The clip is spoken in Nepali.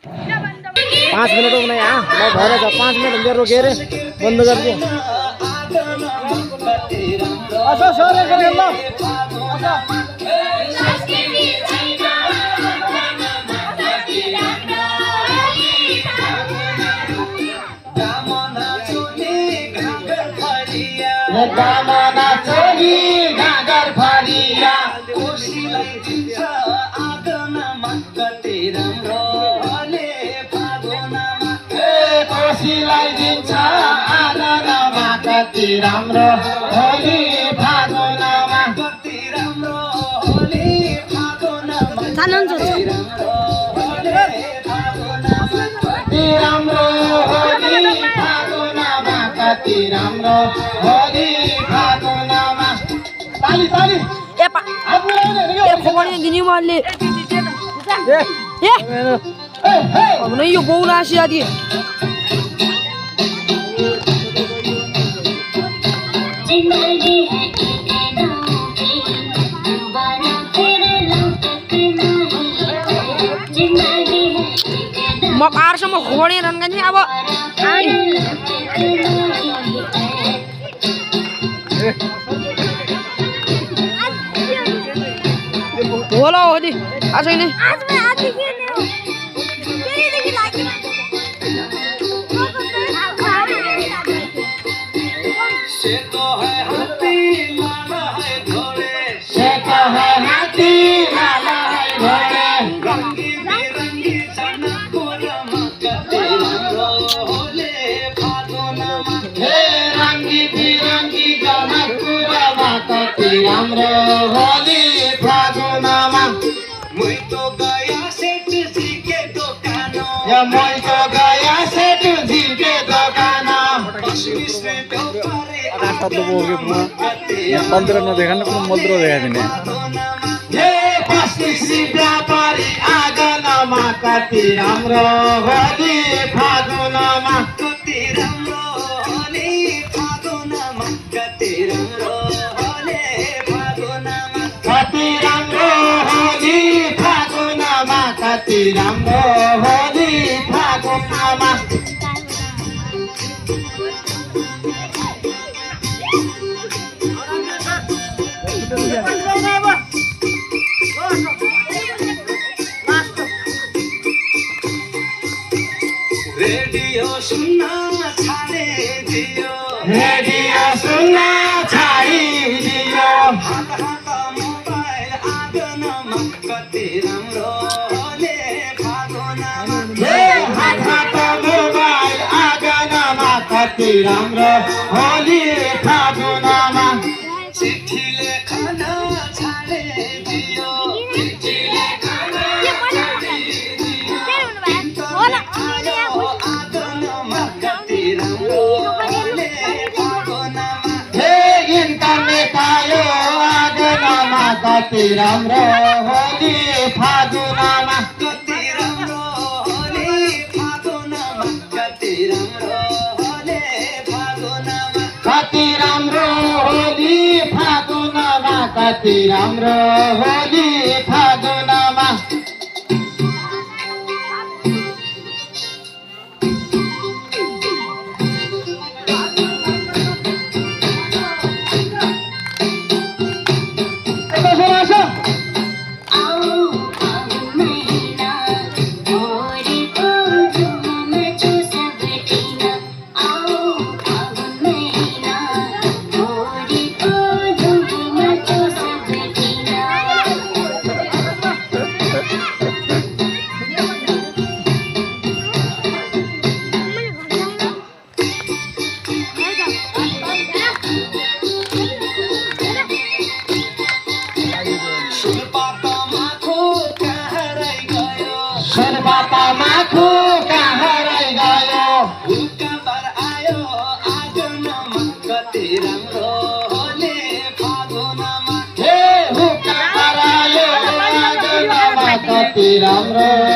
5 मिनट हो गए यहाँ मैं भर 5 मिनट अंदर रोके रे बंद कर दिया अच्छा सर कर लो अच्छा कामना चोली गागर फरिया कोशीलाई दिन्छ आगनमा कति राम्रो हले फागुनमा कोशीलाई दिन्छ आगनमा कति राम्रो होली फागुनमा कति राम्रो होली फागुनमा कति राम्रो होली फागुनमा कति राम्रो होली फागुनमा ताली ताली ए खबरnya gini malih अब नहीं यो बौ राशि आदि म पारसम्म खोडे रनगन्जी अब होला हो नि आज हैन आज मैं आज देखिए तेरी देखी लाइक से तो है हाथी लाला है घोड़े से तो है हाथी लाला है घोड़े रंगी बिरंगी जनकपुरमा कति राम्रो होले फागुनमा हे रंगी बिरंगी जनकपुरमा कति राम्रो होली फागुनमा मैं तो गया सेठ जी के दुकान या मैं तो गया सेठ जी के दुकान 15 न देखा ना मद्रो देखा दिने हे पस्सी व्यापारी आगनमा कति राम्रो होली फागुनमा कति राम्रो होली फागुनमा कति राम्रो होली फागुनमा कति राम्रो होली फागुनमा कति राम्रो होली फागुनमा रेडियो सुन्ना छाडिदियो रेडियो सुन्ना छाडिदियो हात हात मोबाइल आँगनमा कति राम्रो होले फागुनमा हे हात हात मोबाइल आँगनमा कति राम्रो होली फागुनमा चिठी लेखन छाडिदियो चिठी लेखन कति राम्रो होली फागुनमा कति राम्रो होली फागुनमा कति राम्रो होली फागुनमा कति राम्रो होली फागुनमा कति राम्रो होली फागुनमा राम्रो